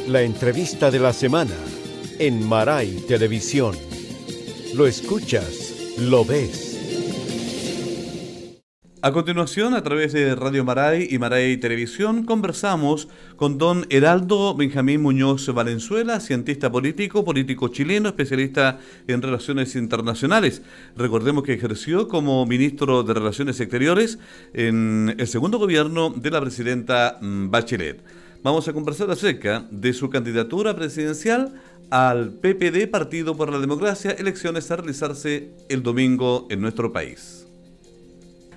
La entrevista de la semana en Maray Televisión. Lo escuchas, lo ves. A continuación, a través de Radio Maray y Maray Televisión, conversamos con don Heraldo Benjamín Muñoz Valenzuela, cientista político chileno, especialista en relaciones internacionales. Recordemos que ejerció como ministro de Relaciones Exteriores en el segundo gobierno de la presidenta Bachelet. Vamos a conversar acerca de su candidatura presidencial al PPD, Partido por la Democracia, elecciones a realizarse el domingo en nuestro país.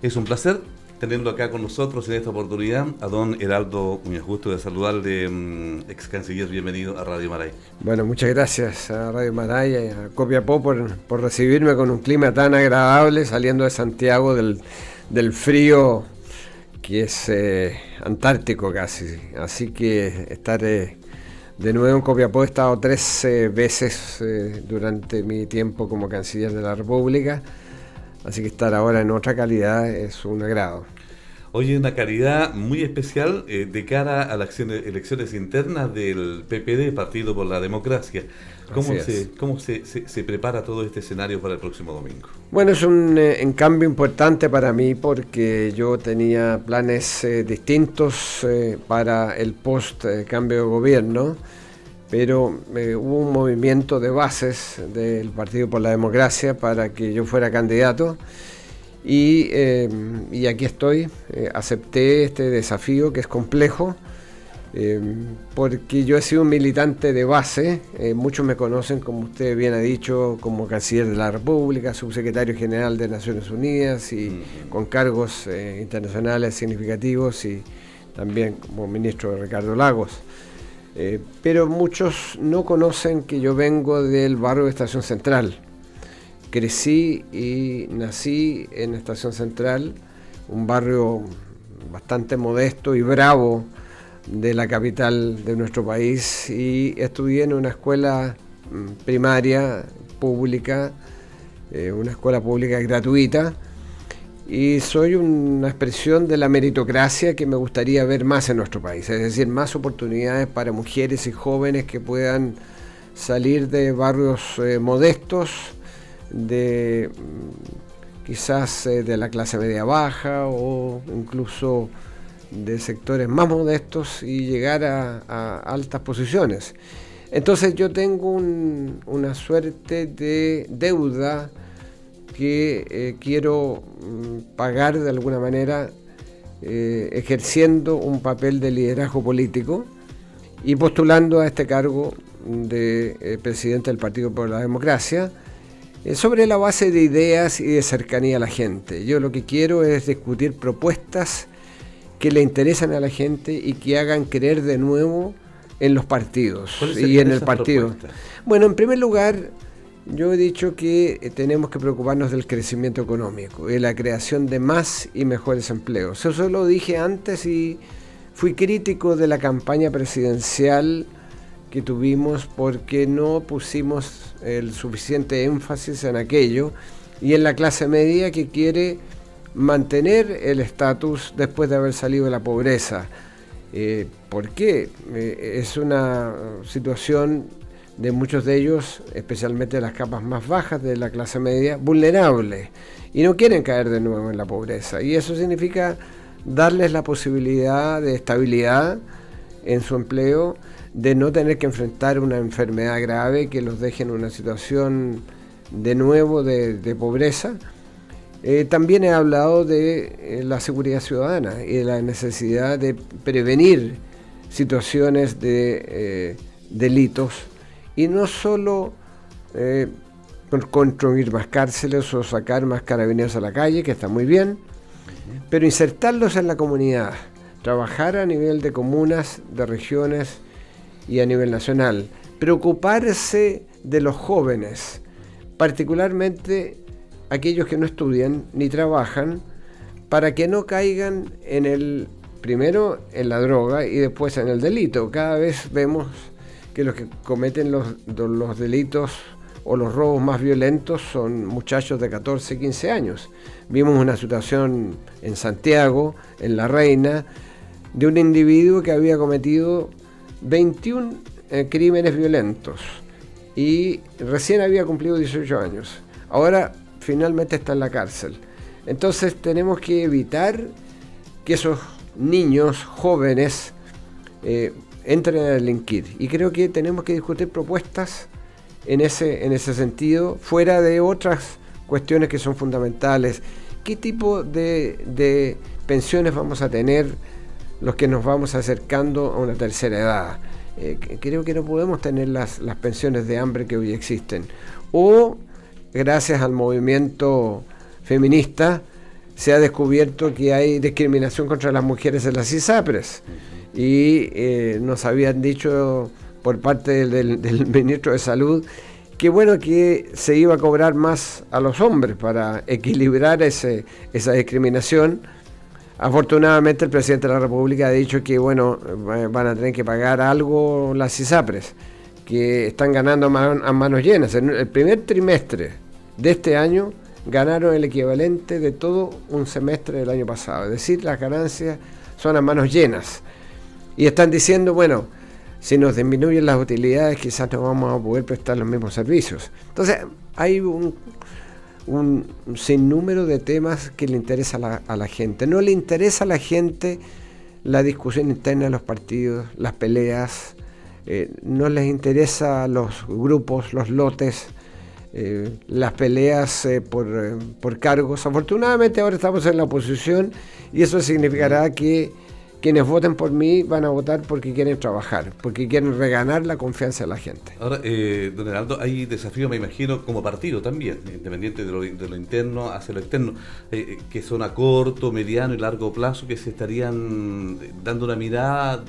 Es un placer tenerlo acá con nosotros en esta oportunidad, a don Heraldo Muñoz. Gusto de saludarle, ex canciller. Bienvenido a Radio Maray. Bueno, muchas gracias a Radio Maray y a Copiapó por recibirme con un clima tan agradable, saliendo de Santiago del frío que es antártico casi. Así que estar de nuevo en Copiapó. He estado 3 veces durante mi tiempo como canciller de la República. Así que estar ahora en otra calidad es un agrado. Hoy una calidad muy especial de cara a las elecciones internas del PPD, Partido por la Democracia. ¿Cómo se prepara todo este escenario para el próximo domingo? Bueno, es un cambio importante para mí porque yo tenía planes distintos para el post-cambio de gobierno, pero hubo un movimiento de bases del Partido por la Democracia para que yo fuera candidato y aquí estoy. Acepté este desafío que es complejo porque yo he sido un militante de base. Muchos me conocen, como usted bien ha dicho, como canciller de la República, subsecretario general de Naciones Unidas y con cargos internacionales significativos, y también como ministro de Ricardo Lagos. Pero muchos no conocen que yo vengo del barrio de Estación Central. Crecí y nací en Estación Central, un barrio bastante modesto y bravo de la capital de nuestro país, y estudié en una escuela primaria pública, una escuela pública gratuita, y soy una expresión de la meritocracia que me gustaría ver más en nuestro país, es decir, más oportunidades para mujeres y jóvenes que puedan salir de barrios modestos, de quizás de la clase media baja o incluso de sectores más modestos y llegar a altas posiciones. Entonces yo tengo una suerte de deuda que quiero pagar de alguna manera ejerciendo un papel de liderazgo político y postulando a este cargo de presidente del Partido por la Democracia sobre la base de ideas y de cercanía a la gente. Yo lo que quiero es discutir propuestas que le interesan a la gente y que hagan creer de nuevo en los partidos y en el partido. Propuestas? Bueno, en primer lugar, yo he dicho que tenemos que preocuparnos del crecimiento económico y la creación de más y mejores empleos. Eso lo dije antes y fui crítico de la campaña presidencial que tuvimos porque no pusimos el suficiente énfasis en aquello y en la clase media que quiere mantener el estatus después de haber salido de la pobreza. ¿Por qué? Es una situación de muchos de ellos, especialmente de las capas más bajas de la clase media, vulnerables, y no quieren caer de nuevo en la pobreza. Y eso significa darles la posibilidad de estabilidad en su empleo, de no tener que enfrentar una enfermedad grave que los deje en una situación de nuevo de pobreza. También he hablado de la seguridad ciudadana y de la necesidad de prevenir situaciones de delitos, y no solo construir más cárceles o sacar más carabineros a la calle, que está muy bien, pero insertarlos en la comunidad, trabajar a nivel de comunas, de regiones y a nivel nacional, preocuparse de los jóvenes, particularmente aquellos que no estudian ni trabajan, para que no caigan primero en la droga y después en el delito. Cada vez vemos que los que cometen los delitos o los robos más violentos son muchachos de 14, 15 años. Vimos una situación en Santiago, en La Reina, de un individuo que había cometido 21 crímenes violentos y recién había cumplido 18 años. Ahora finalmente está en la cárcel. Entonces tenemos que evitar que esos niños jóvenes entren a delinquir. Y creo que tenemos que discutir propuestas en ese sentido, fuera de otras cuestiones que son fundamentales. ¿Qué tipo de pensiones vamos a tener los que nos vamos acercando a una tercera edad? Creo que no podemos tener las pensiones de hambre que hoy existen. O, gracias al movimiento feminista, se ha descubierto que hay discriminación contra las mujeres en las ISAPRES. Y nos habían dicho por parte del ministro de Salud que bueno, que se iba a cobrar más a los hombres para equilibrar esa discriminación. Afortunadamente el presidente de la República ha dicho que bueno, van a tener que pagar algo las ISAPRES, que están ganando a manos llenas. En el primer trimestre de este año ganaron el equivalente de todo un semestre del año pasado, es decir, las ganancias son a manos llenas. Y están diciendo, bueno, si nos disminuyen las utilidades quizás no vamos a poder prestar los mismos servicios. Entonces hay un sinnúmero de temas que le interesa a la gente. No le interesa a la gente la discusión interna de los partidos, las peleas, no les interesa los grupos, los lotes, las peleas por cargos. Afortunadamente ahora estamos en la oposición y eso significará que quienes voten por mí van a votar porque quieren trabajar, porque quieren reganar la confianza de la gente. Ahora, don Heraldo, hay desafíos, me imagino, como partido también, independiente de lo interno hacia lo externo, que son a corto, mediano y largo plazo, que se estarían dando una mirada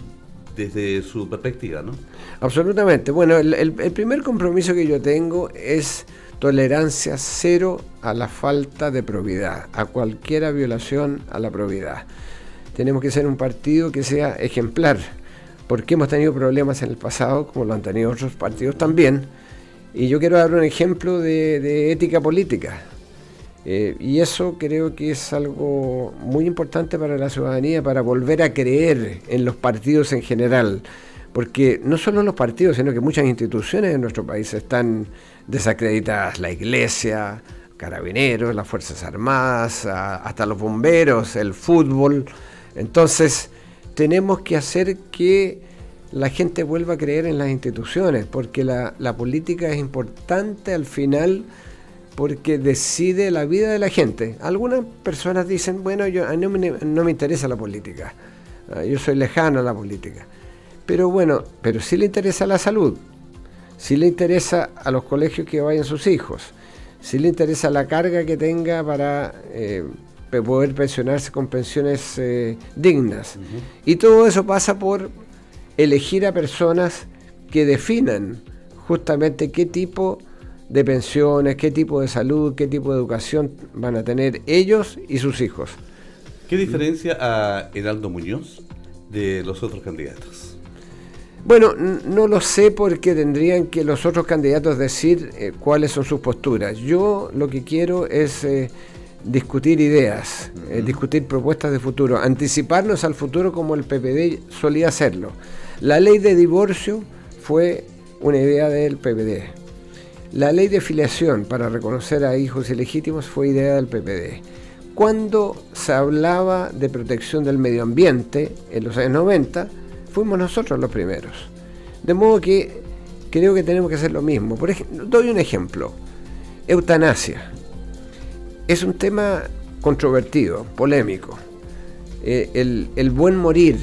desde su perspectiva, ¿no? Absolutamente. Bueno, el primer compromiso que yo tengo es tolerancia cero a la falta de probidad, a cualquier violación a la probidad. Tenemos que ser un partido que sea ejemplar, porque hemos tenido problemas en el pasado, como lo han tenido otros partidos también, y yo quiero dar un ejemplo de ética política, y eso creo que es algo muy importante para la ciudadanía, para volver a creer en los partidos en general, porque no solo los partidos, sino que muchas instituciones en nuestro país están desacreditadas, la Iglesia, Carabineros, las Fuerzas Armadas, hasta los bomberos, el fútbol. Entonces tenemos que hacer que la gente vuelva a creer en las instituciones, porque la política es importante al final, porque decide la vida de la gente. Algunas personas dicen, bueno, no me interesa la política, yo soy lejano a la política, pero sí le interesa la salud, sí le interesa a los colegios que vayan sus hijos, sí le interesa la carga que tenga para poder pensionarse con pensiones dignas. Y todo eso pasa por elegir a personas que definan justamente qué tipo de pensiones, qué tipo de salud, qué tipo de educación van a tener ellos y sus hijos. ¿Qué diferencia a Heraldo Muñoz de los otros candidatos? Bueno, no lo sé, porque tendrían que los otros candidatos decir cuáles son sus posturas. Yo lo que quiero es discutir ideas, discutir propuestas de futuro, anticiparnos al futuro como el PPD solía hacerlo. La ley de divorcio fue una idea del PPD. La ley de filiación para reconocer a hijos ilegítimos fue idea del PPD. Cuando se hablaba de protección del medio ambiente en los años 90, fuimos nosotros los primeros. De modo que creo que tenemos que hacer lo mismo. Por ejemplo, doy un ejemplo. Eutanasia. Es un tema controvertido, polémico. El buen morir,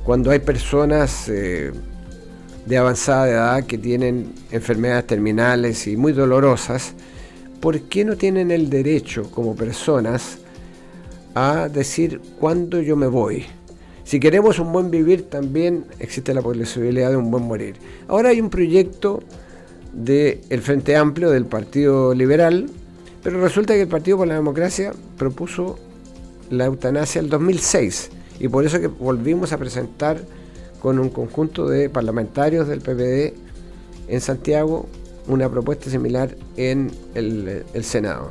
cuando hay personas de avanzada edad que tienen enfermedades terminales y muy dolorosas, ¿por qué no tienen el derecho como personas a decir cuándo yo me voy? Si queremos un buen vivir, también existe la posibilidad de un buen morir. Ahora hay un proyecto del Frente Amplio, del Partido Liberal, pero resulta que el Partido por la Democracia propuso la eutanasia en el 2006, y por eso que volvimos a presentar con un conjunto de parlamentarios del PPD en Santiago una propuesta similar en el Senado.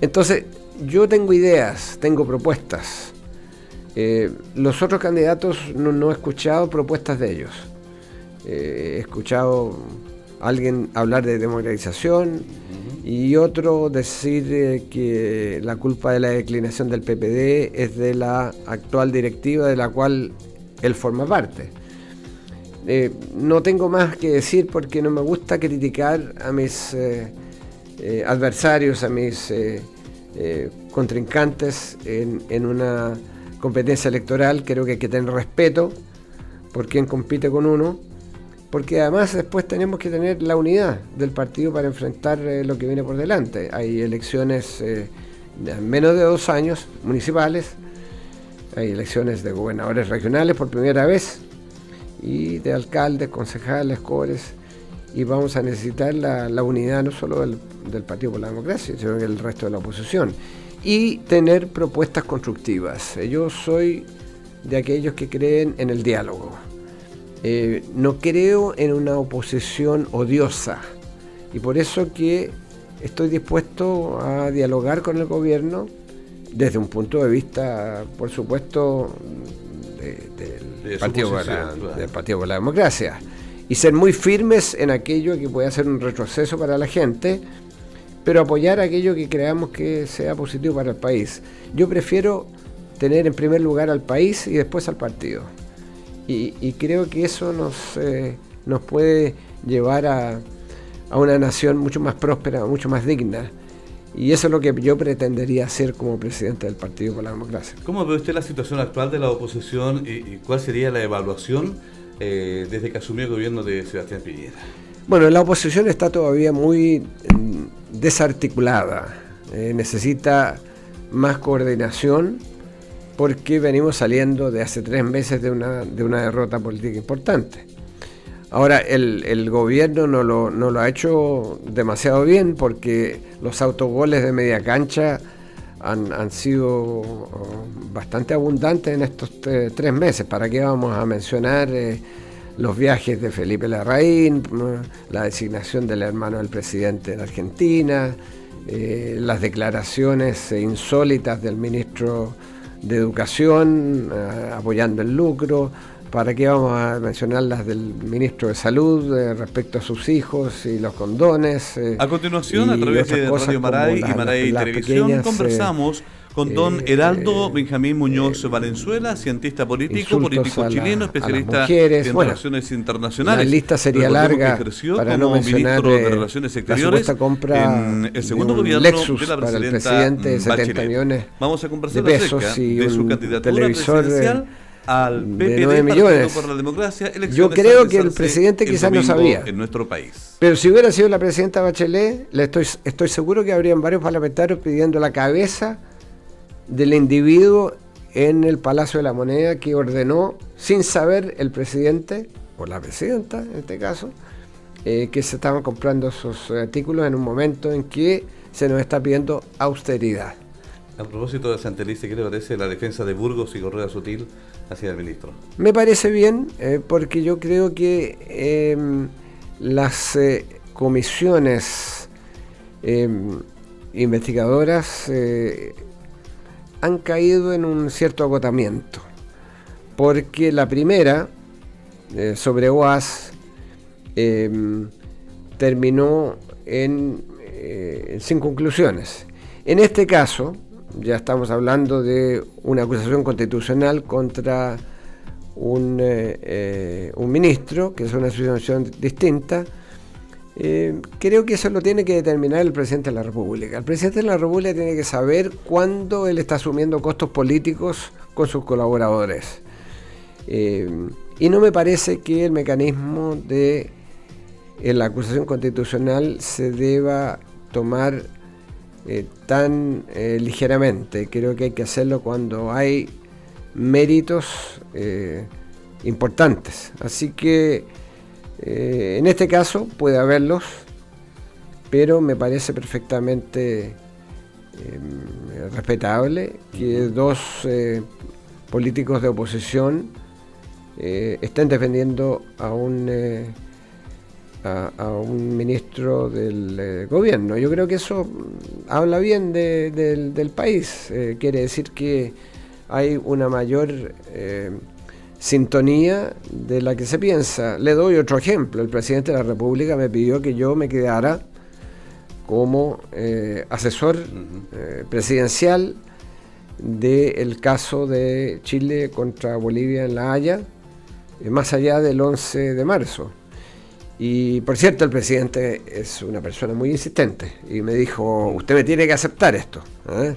Entonces, yo tengo ideas, tengo propuestas. Los otros candidatos no he escuchado propuestas de ellos. He escuchado a alguien hablar de democratización y otro decir que la culpa de la declinación del PPD es de la actual directiva de la cual él forma parte. No tengo más que decir porque no me gusta criticar a mis adversarios, a mis contrincantes en una competencia electoral. Creo que hay que tener respeto por quien compite con uno, porque además después tenemos que tener la unidad del partido para enfrentar lo que viene por delante. Hay elecciones en menos de 2 años, municipales, hay elecciones de gobernadores regionales por primera vez, y de alcaldes, concejales, cores, y vamos a necesitar la unidad no solo del Partido por la Democracia, sino del resto de la oposición, y tener propuestas constructivas. Yo soy de aquellos que creen en el diálogo. No creo en una oposición odiosa, y por eso que estoy dispuesto a dialogar con el gobierno desde un punto de vista, por supuesto, del Partido por la Democracia, y ser muy firmes en aquello que pueda ser un retroceso para la gente, pero apoyar aquello que creamos que sea positivo para el país. Yo prefiero tener en primer lugar al país y después al partido, y creo que eso nos puede llevar a una nación mucho más próspera, mucho más digna. Y eso es lo que yo pretendería hacer como presidente del Partido por la Democracia. ¿Cómo ve usted la situación actual de la oposición y cuál sería la evaluación desde que asumió el gobierno de Sebastián Piñera? Bueno, la oposición está todavía muy desarticulada. Necesita más coordinación porque venimos saliendo de hace 3 meses de una derrota política importante. Ahora, el gobierno no lo ha hecho demasiado bien porque los autogoles de media cancha han sido bastante abundantes en estos 3 meses. ¿Para qué vamos a mencionar los viajes de Felipe Larraín, la designación del hermano del presidente en Argentina, las declaraciones insólitas del ministro de Educación apoyando el lucro? ¿Para qué vamos a mencionar las del ministro de Salud respecto a sus hijos y los condones? A continuación, a través de Radio Maray y Maray Televisión, conversamos con don Heraldo Benjamín Muñoz Valenzuela, cientista político chileno, especialista en relaciones internacionales. La lista sería larga para no mencionar ministro de Relaciones Exteriores en el segundo gobierno Lexus de la para el presidente de 70 millones Vamos a conversar de pesos acerca y de su un candidatura televisor presidencial al de 9 PPD, millones. por la Democracia. Yo creo que el presidente quizás no sabía en nuestro país. Pero si hubiera sido la presidenta Bachelet, estoy seguro que habrían varios parlamentarios pidiendo la cabeza del individuo en el Palacio de la Moneda que ordenó, sin saber el presidente, o la presidenta en este caso, que se estaban comprando esos artículos en un momento en que se nos está pidiendo austeridad. A propósito de Santelice, ¿qué le parece la defensa de Burgos y Correa Sutil hacia el ministro? Me parece bien, porque yo creo que las comisiones investigadoras han caído en un cierto agotamiento, porque la primera, sobre UAS, terminó sin conclusiones. En este caso, ya estamos hablando de una acusación constitucional contra un ministro, que es una situación distinta. Creo que eso lo tiene que determinar el presidente de la República. El presidente de la República tiene que saber cuándo él está asumiendo costos políticos con sus colaboradores. Y no me parece que el mecanismo de la acusación constitucional se deba tomar tan ligeramente. Creo que hay que hacerlo cuando hay méritos importantes. Así que en este caso puede haberlos, pero me parece perfectamente respetable que 2 políticos de oposición estén defendiendo a un ministro del gobierno. Yo creo que eso habla bien del país. Quiere decir que hay una mayor sintonía de la que se piensa. Le doy otro ejemplo. El presidente de la República me pidió que yo me quedara como asesor presidencial del caso de Chile contra Bolivia en La Haya, más allá del 11 de marzo. Y por cierto, el presidente es una persona muy insistente y me dijo, usted me tiene que aceptar esto, ¿eh?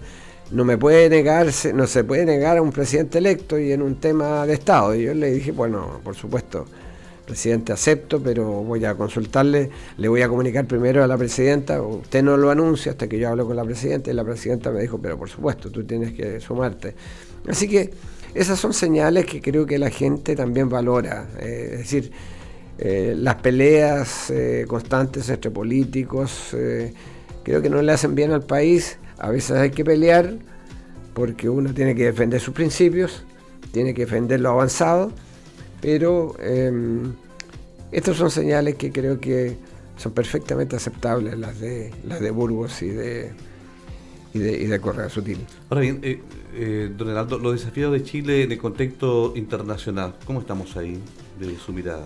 No se puede negar a un presidente electo y en un tema de Estado. Y yo le dije, bueno, por supuesto, presidente, acepto, pero voy a consultarle, le voy a comunicar primero a la presidenta, usted no lo anuncia hasta que yo hablo con la presidenta, y la presidenta me dijo, pero por supuesto, tú tienes que sumarte. Así que esas son señales que creo que la gente también valora, es decir, las peleas constantes entre políticos creo que no le hacen bien al país. A veces hay que pelear porque uno tiene que defender sus principios, tiene que defender lo avanzado, pero estas son señales que creo que son perfectamente aceptables, las de Burgos y de Correa Sutil. Ahora bien, don Heraldo, los desafíos de Chile en el contexto internacional, ¿cómo estamos ahí de su mirada?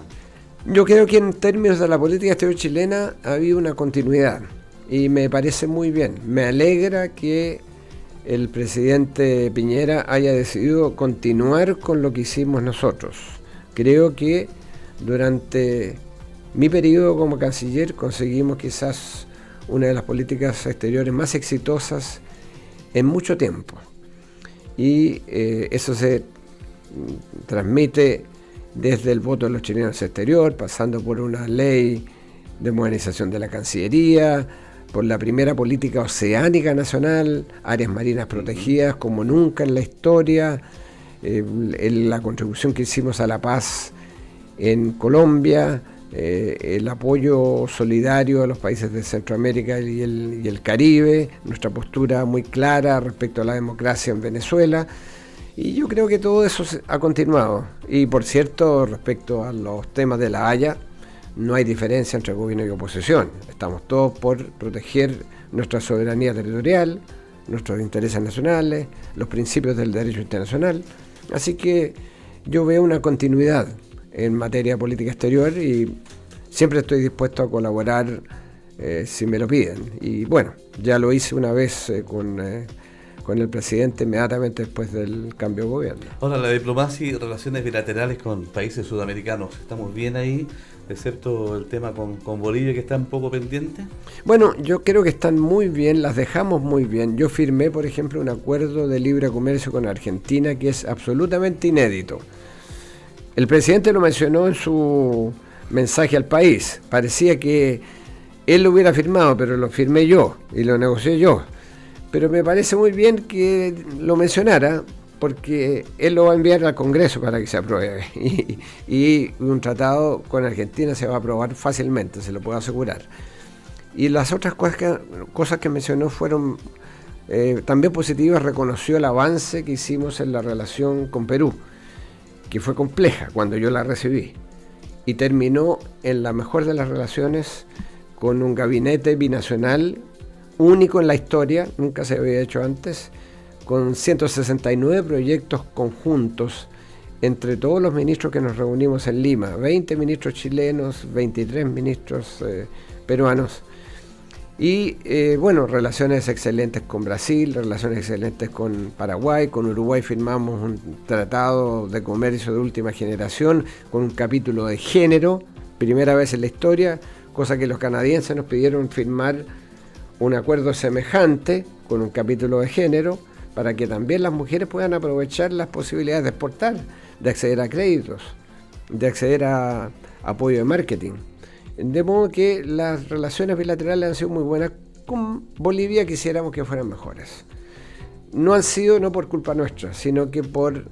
Yo creo que en términos de la política exterior chilena ha habido una continuidad y me parece muy bien. Me alegra que el presidente Piñera haya decidido continuar con lo que hicimos nosotros. Creo que durante mi periodo como canciller conseguimos quizás una de las políticas exteriores más exitosas en mucho tiempo. Y eso se transmite desde el voto de los chilenos exterior, pasando por una ley de modernización de la Cancillería, por la primera política oceánica nacional, áreas marinas protegidas como nunca en la historia, la contribución que hicimos a la paz en Colombia, el apoyo solidario a los países de Centroamérica y el Caribe, nuestra postura muy clara respecto a la democracia en Venezuela, y yo creo que todo eso ha continuado. Y por cierto, respecto a los temas de La Haya, no hay diferencia entre gobierno y oposición. Estamos todos por proteger nuestra soberanía territorial, nuestros intereses nacionales, los principios del derecho internacional. Así que yo veo una continuidad en materia de política exterior y siempre estoy dispuesto a colaborar si me lo piden. Y bueno, ya lo hice una vez con el presidente inmediatamente después del cambio de gobierno. Ahora, la diplomacia y relaciones bilaterales con países sudamericanos, ¿estamos bien ahí? Excepto el tema con Bolivia, que está un poco pendiente. Bueno, yo creo que están muy bien, las dejamos muy bien. Yo firmé, por ejemplo, un acuerdo de libre comercio con Argentina que es absolutamente inédito. El presidente lo mencionó en su mensaje al país. Parecía que él lo hubiera firmado, pero lo firmé yo y lo negocié yo. Pero me parece muy bien que lo mencionara, porque él lo va a enviar al Congreso para que se apruebe. Y un tratado con Argentina se va a aprobar fácilmente, se lo puedo asegurar. Y las otras cosas que mencionó fueron también positivas. Reconoció el avance que hicimos en la relación con Perú, que fue compleja cuando yo la recibí. Y terminó en la mejor de las relaciones con un gabinete binacional único en la historia, nunca se había hecho antes, con 169 proyectos conjuntos entre todos los ministros que nos reunimos en Lima, 20 ministros chilenos, 23 ministros peruanos, y bueno, relaciones excelentes con Brasil, relaciones excelentes con Paraguay, con Uruguay firmamos un tratado de comercio de última generación con un capítulo de género, primera vez en la historia, cosa que los canadienses nos pidieron firmar un acuerdo semejante con un capítulo de género para que también las mujeres puedan aprovechar las posibilidades de exportar, de acceder a créditos, de acceder a apoyo de marketing. De modo que las relaciones bilaterales han sido muy buenas. Con Bolivia quisiéramos que fueran mejores. No han sido no por culpa nuestra, sino que por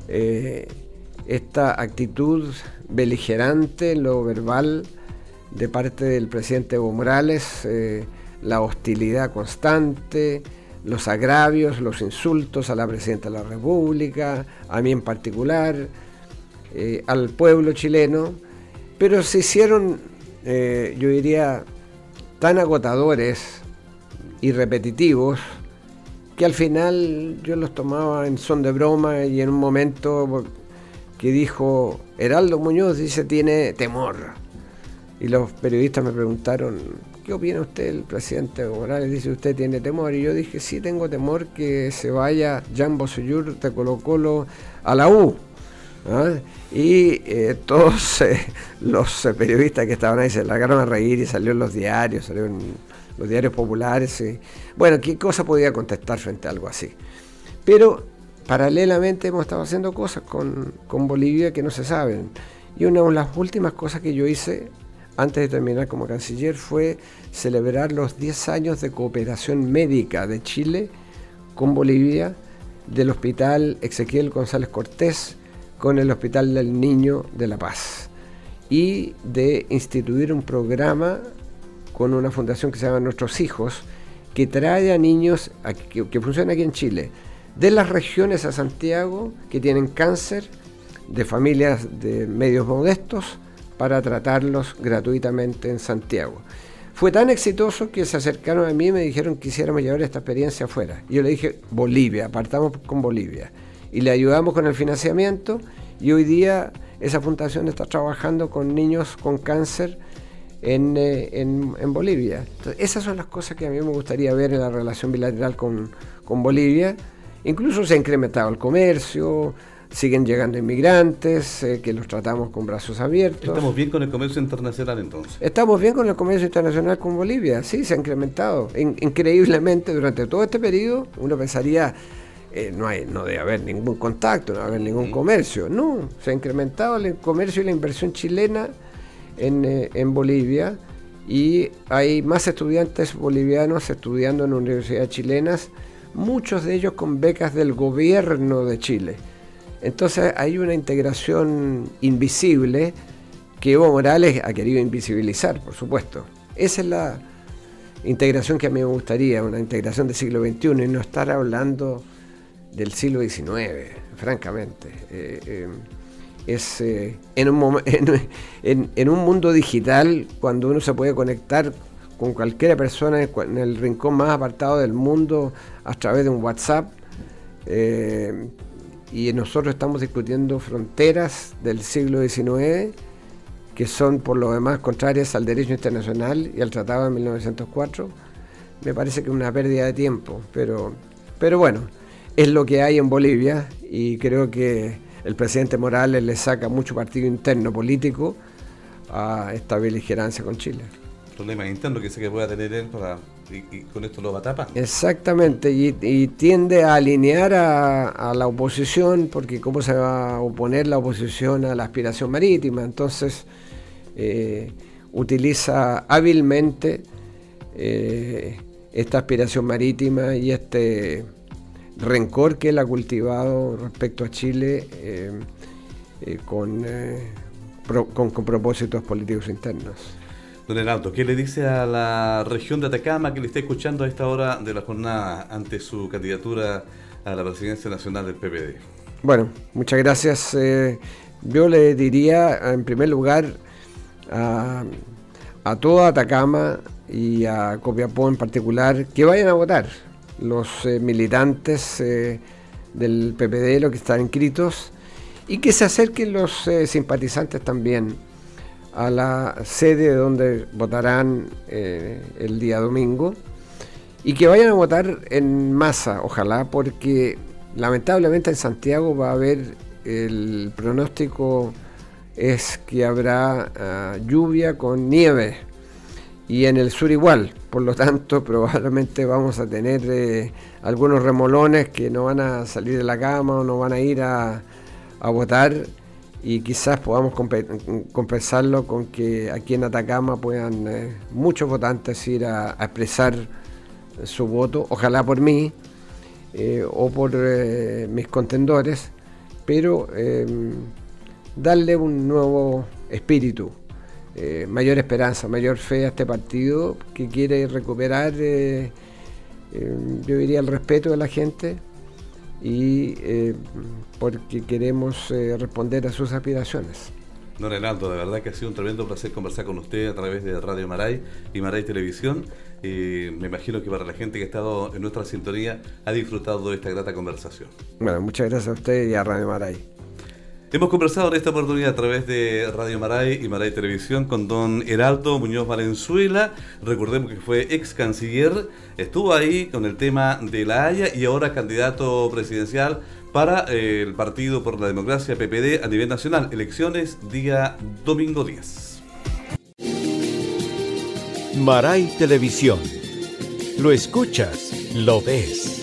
esta actitud beligerante en lo verbal de parte del presidente Evo Morales, la hostilidad constante, los agravios, los insultos a la presidenta de la República, a mí en particular, al pueblo chileno, pero se hicieron, yo diría, tan agotadores y repetitivos que al final yo los tomaba en son de broma y en un momento que dijo: Heraldo Muñoz dice tiene temor. Y los periodistas me preguntaron: ¿qué opina usted del presidente Evo Morales? Dice: usted tiene temor. Y yo dije: sí, tengo temor que se vaya Jan Bosellur de Colo-Colo a la U. ¿Ah? Y todos los periodistas que estaban ahí se largaron a reír y salió en los diarios populares. Bueno, ¿qué cosa podía contestar frente a algo así? Pero paralelamente hemos estado haciendo cosas con Bolivia que no se saben. Y una de las últimas cosas que yo hice antes de terminar como canciller fue celebrar los 10 años de cooperación médica de Chile con Bolivia, del Hospital Ezequiel González Cortés con el Hospital del Niño de La Paz, y de instituir un programa con una fundación que se llama Nuestros Hijos, que trae a niños que funciona aquí en Chile, de las regiones a Santiago, que tienen cáncer, de familias de medios modestos, para tratarlos gratuitamente en Santiago. Fue tan exitoso que se acercaron a mí y me dijeron que quisiéramos llevar esta experiencia afuera. Y yo le dije: Bolivia, partamos con Bolivia. Y le ayudamos con el financiamiento, y hoy día esa fundación está trabajando con niños con cáncer en Bolivia. Entonces, esas son las cosas que a mí me gustaría ver en la relación bilateral con Bolivia. Incluso se ha incrementado el comercio, siguen llegando inmigrantes, que los tratamos con brazos abiertos. ¿Estamos bien con el comercio internacional entonces? Estamos bien con el comercio internacional con Bolivia, sí, se ha incrementado increíblemente durante todo este periodo. Uno pensaría: no debe haber ningún contacto, no debe haber ningún comercio. No, se ha incrementado el comercio y la inversión chilena en Bolivia, y hay más estudiantes bolivianos estudiando en universidades chilenas, muchos de ellos con becas del gobierno de Chile. Entonces hay una integración invisible que Evo Morales ha querido invisibilizar, por supuesto. Esa es la integración que a mí me gustaría, una integración del siglo XXI, y no estar hablando del siglo XIX, francamente. En un mundo digital, cuando uno se puede conectar con cualquier persona en el rincón más apartado del mundo a través de un WhatsApp, y nosotros estamos discutiendo fronteras del siglo XIX que son por lo demás contrarias al derecho internacional y al tratado de 1904, me parece que es una pérdida de tiempo, pero bueno, es lo que hay en Bolivia, y creo que el presidente Morales le saca mucho partido interno político a esta beligerancia con Chile. Problemas internos que sé que pueda tener él y con esto lo va a tapar. Exactamente, y tiende a alinear a la oposición, porque cómo se va a oponer la oposición a la aspiración marítima. Entonces utiliza hábilmente esta aspiración marítima y este rencor que él ha cultivado respecto a Chile con propósitos políticos internos. Don Heraldo, ¿qué le dice a la región de Atacama que le está escuchando a esta hora de la jornada ante su candidatura a la presidencia nacional del PPD? Bueno, muchas gracias. Yo le diría, en primer lugar, a toda Atacama y a Copiapó en particular, que vayan a votar. Los militantes del PPD, los que están inscritos, y que se acerquen los simpatizantes también a la sede donde votarán el día domingo, y que vayan a votar en masa, ojalá, porque lamentablemente en Santiago va a haber, el pronóstico es que habrá lluvia con nieve, y en el sur igual, por lo tanto probablemente vamos a tener algunos remolones que no van a salir de la cama o no van a ir a votar, y quizás podamos compensarlo con que aquí en Atacama puedan muchos votantes ir a expresar su voto, ojalá por mí o por mis contendores, pero darle un nuevo espíritu, mayor esperanza, mayor fe a este partido que quiere recuperar, yo diría, el respeto de la gente, y porque queremos responder a sus aspiraciones. Don Heraldo, de verdad que ha sido un tremendo placer conversar con usted a través de Radio Maray y Maray Televisión. Me imagino que para la gente que ha estado en nuestra sintonía ha disfrutado de esta grata conversación. Bueno, muchas gracias a usted y a Radio Maray. Hemos conversado en esta oportunidad a través de Radio Maray y Maray Televisión con don Heraldo Muñoz Valenzuela. Recordemos que fue ex canciller, estuvo ahí con el tema de La Haya y ahora candidato presidencial para el Partido por la Democracia, PPD, a nivel nacional. Elecciones día domingo 10. Maray Televisión. Lo escuchas, lo ves.